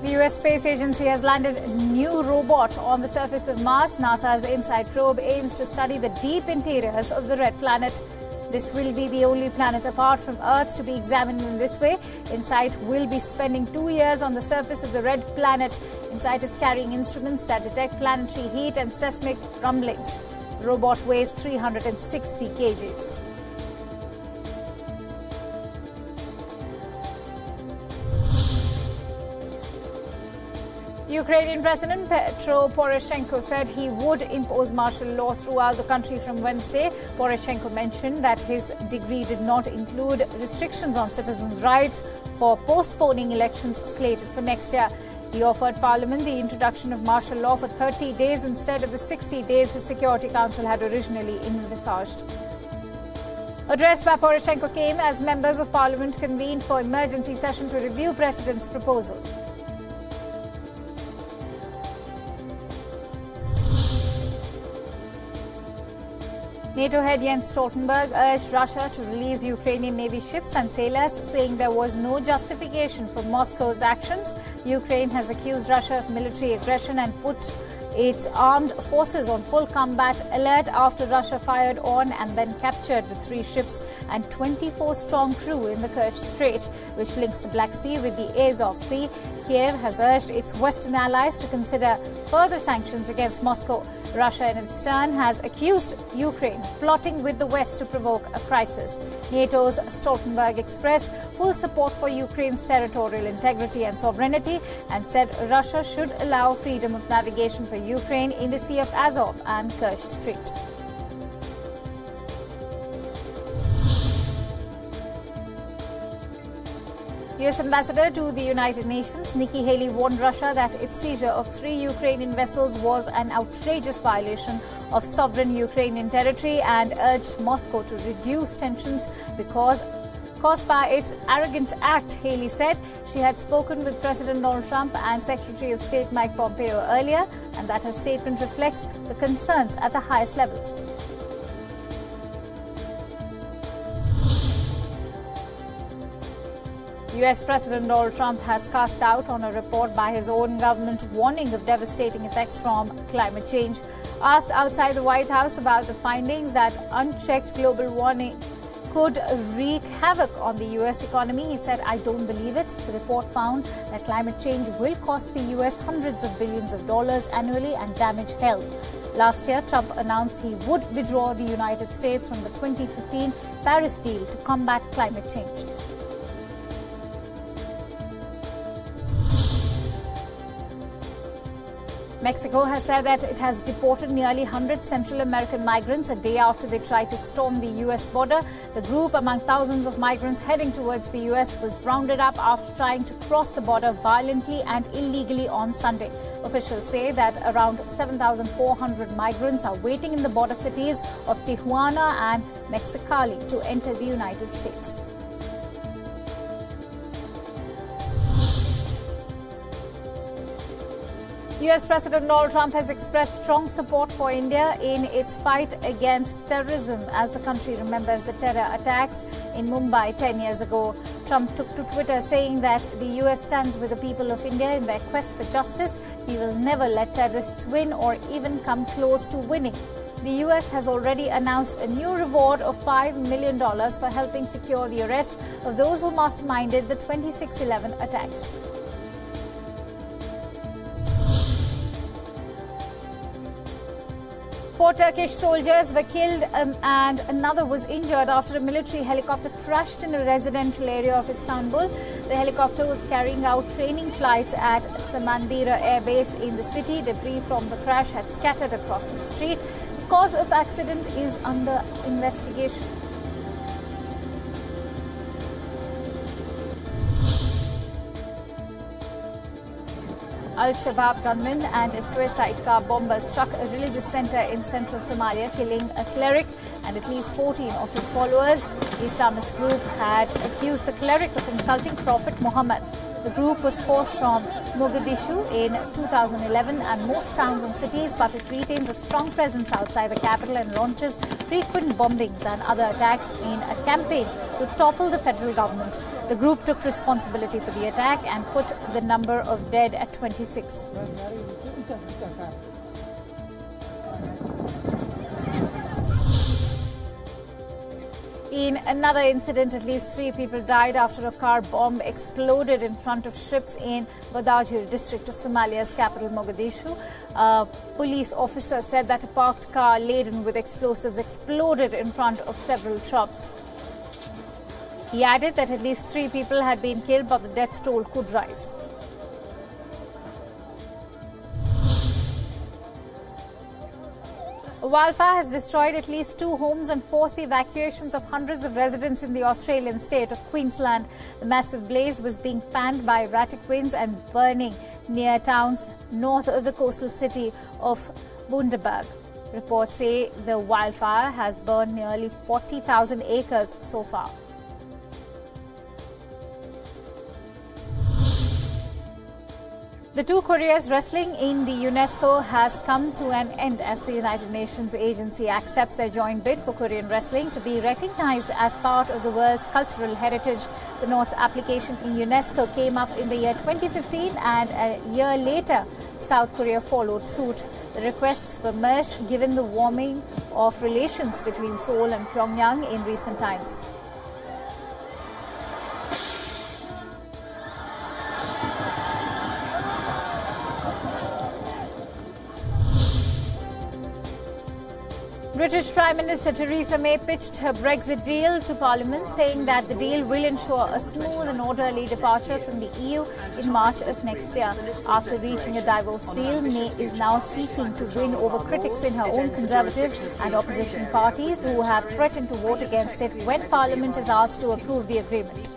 The US Space Agency has landed a new robot on the surface of Mars. NASA's InSight probe aims to study the deep interiors of the red planet. This will be the only planet apart from Earth to be examined in this way. InSight will be spending 2 years on the surface of the red planet. InSight is carrying instruments that detect planetary heat and seismic rumblings. The robot weighs 360 kgs. Ukrainian President Petro Poroshenko said he would impose martial law throughout the country from Wednesday. Poroshenko mentioned that his decree did not include restrictions on citizens' rights for postponing elections slated for next year. He offered Parliament the introduction of martial law for 30 days instead of the 60 days his Security Council had originally envisaged. Address by Poroshenko came as members of Parliament convened for emergency session to review President's proposal. NATO head Jens Stoltenberg urged Russia to release Ukrainian Navy ships and sailors, saying there was no justification for Moscow's actions. Ukraine has accused Russia of military aggression and put its armed forces on full combat alert after Russia fired on and then captured the 3 ships and 24-strong crew in the Kerch Strait, which links the Black Sea with the Azov Sea. Kiev has urged its Western allies to consider further sanctions against Moscow. Russia, in its turn, has accused Ukraine of plotting with the West to provoke a crisis. NATO's Stoltenberg expressed full support for Ukraine's territorial integrity and sovereignty and said Russia should allow freedom of navigation for Ukraine in the Sea of Azov and Kerch Strait. US Ambassador to the United Nations Nikki Haley warned Russia that its seizure of 3 Ukrainian vessels was an outrageous violation of sovereign Ukrainian territory and urged Moscow to reduce tensions caused by its arrogant act. Haley said she had spoken with President Donald Trump and Secretary of State Mike Pompeo earlier and that her statement reflects the concerns at the highest levels. US President Donald Trump has cast doubt on a report by his own government warning of devastating effects from climate change. Asked outside the White House about the findings that unchecked global warming could wreak havoc on the US economy, he said, "I don't believe it. The report found that climate change will cost the US hundreds of billions of dollars annually and damage health." Last year, Trump announced he would withdraw the United States from the 2015 Paris deal to combat climate change. Mexico has said that it has deported nearly 100 Central American migrants a day after they tried to storm the U.S. border. The group, among thousands of migrants heading towards the U.S., was rounded up after trying to cross the border violently and illegally on Sunday. Officials say that around 7,400 migrants are waiting in the border cities of Tijuana and Mexicali to enter the United States. US President Donald Trump has expressed strong support for India in its fight against terrorism as the country remembers the terror attacks in Mumbai 10 years ago. Trump took to Twitter saying that the US stands with the people of India in their quest for justice. He will never let terrorists win or even come close to winning. The US has already announced a new reward of $5 million for helping secure the arrest of those who masterminded the 26/11 attacks. 4 Turkish soldiers were killed and another was injured after a military helicopter crashed in a residential area of Istanbul. The helicopter was carrying out training flights at Samandira Air Base in the city. Debris from the crash had scattered across the street. The cause of accident is under investigation. Al-Shabaab gunmen and a suicide car bomber struck a religious center in central Somalia, killing a cleric and at least 14 of his followers. The Islamist group had accused the cleric of insulting Prophet Muhammad. The group was forced from Mogadishu in 2011 and most towns and cities, but it retains a strong presence outside the capital and launches frequent bombings and other attacks in a campaign to topple the federal government. The group took responsibility for the attack and put the number of dead at 26. In another incident, at least 3 people died after a car bomb exploded in front of ships in WION district of Somalia's capital, Mogadishu. A police officer said that a parked car laden with explosives exploded in front of several shops. He added that at least 3 people had been killed, but the death toll could rise. A wildfire has destroyed at least 2 homes and forced the evacuations of hundreds of residents in the Australian state of Queensland. The massive blaze was being fanned by erratic winds and burning near towns north of the coastal city of Bundaberg. Reports say the wildfire has burned nearly 40,000 acres so far. The two Koreas wrestling in the UNESCO has come to an end as the United Nations agency accepts their joint bid for Korean wrestling to be recognized as part of the world's cultural heritage. The North's application in UNESCO came up in the year 2015 and a year later, South Korea followed suit. The requests were merged given the warming of relations between Seoul and Pyongyang in recent times. British Prime Minister Theresa May pitched her Brexit deal to Parliament, saying that the deal will ensure a smooth and orderly departure from the EU in March of next year. After reaching a divorce deal, May is now seeking to win over critics in her own Conservative and opposition parties who have threatened to vote against it when Parliament is asked to approve the agreement.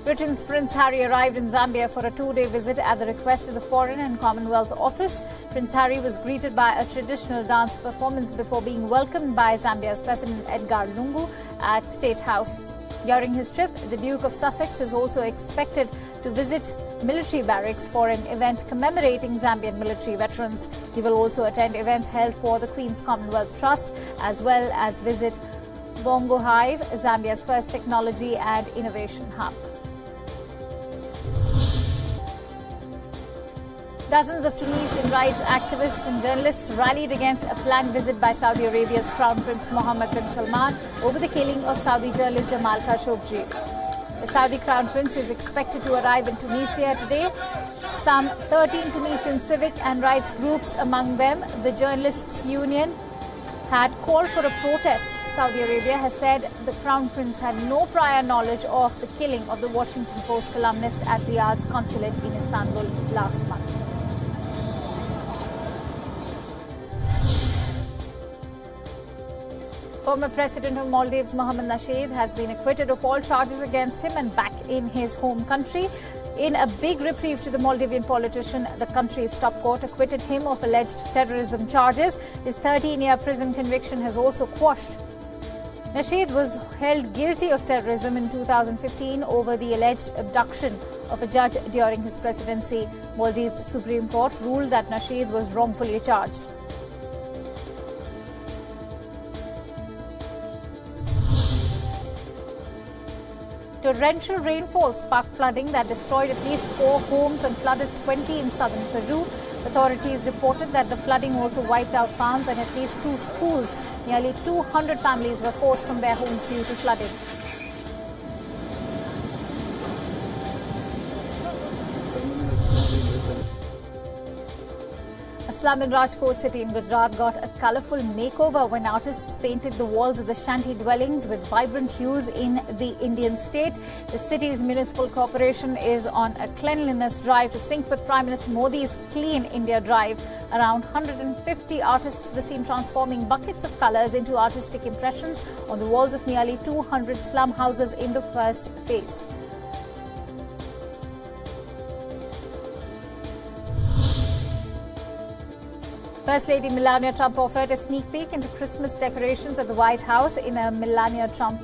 Britain's Prince Harry arrived in Zambia for a 2-day visit at the request of the Foreign and Commonwealth Office. Prince Harry was greeted by a traditional dance performance before being welcomed by Zambia's President Edgar Lungu at State House. During his trip, the Duke of Sussex is also expected to visit military barracks for an event commemorating Zambian military veterans. He will also attend events held for the Queen's Commonwealth Trust, as well as visit Bongo Hive, Zambia's first technology and innovation hub. Dozens of Tunisian rights activists and journalists rallied against a planned visit by Saudi Arabia's Crown Prince Mohammed bin Salman over the killing of Saudi journalist Jamal Khashoggi. The Saudi Crown Prince is expected to arrive in Tunisia today. Some 13 Tunisian civic and rights groups, among them the Journalists' Union, had called for a protest. Saudi Arabia has said the Crown Prince had no prior knowledge of the killing of the Washington Post columnist at Riyadh's consulate in Istanbul last month. Former President of Maldives Mohammed Nasheed has been acquitted of all charges against him and back in his home country. In a big reprieve to the Maldivian politician, the country's top court acquitted him of alleged terrorism charges. His 13-year prison conviction has also quashed. Nasheed was held guilty of terrorism in 2015 over the alleged abduction of a judge during his presidency. Maldives Supreme Court ruled that Nasheed was wrongfully charged. Torrential rainfall sparked flooding that destroyed at least 4 homes and flooded 20 in southern Peru. Authorities reported that the flooding also wiped out farms and at least 2 schools. Nearly 200 families were forced from their homes due to flooding. A slum in Rajkot city in Gujarat got a colourful makeover when artists painted the walls of the shanty dwellings with vibrant hues in the Indian state. The city's municipal corporation is on a cleanliness drive to sync with Prime Minister Modi's Clean India drive. Around 150 artists were seen transforming buckets of colours into artistic impressions on the walls of nearly 200 slum houses in the first phase. First Lady Melania Trump offered a sneak peek into Christmas decorations at the White House in a Melania Trump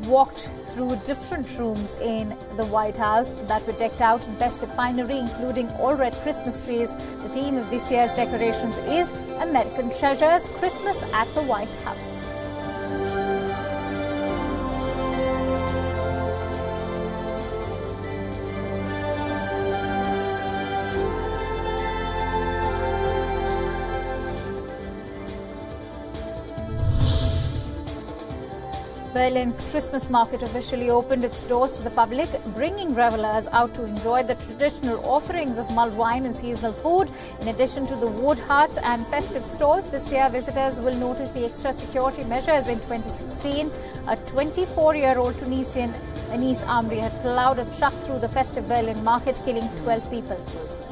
walked through different rooms in the White House that were decked out in festive finery, including all red Christmas trees. The theme of this year's decorations is American Treasures, Christmas at the White House. Berlin's Christmas market officially opened its doors to the public, bringing revelers out to enjoy the traditional offerings of mulled wine and seasonal food. In addition to the wood hearts and festive stalls, this year visitors will notice the extra security measures. In 2016, a 24-year-old Tunisian, Anis Amri, had plowed a truck through the festive Berlin market, killing 12 people.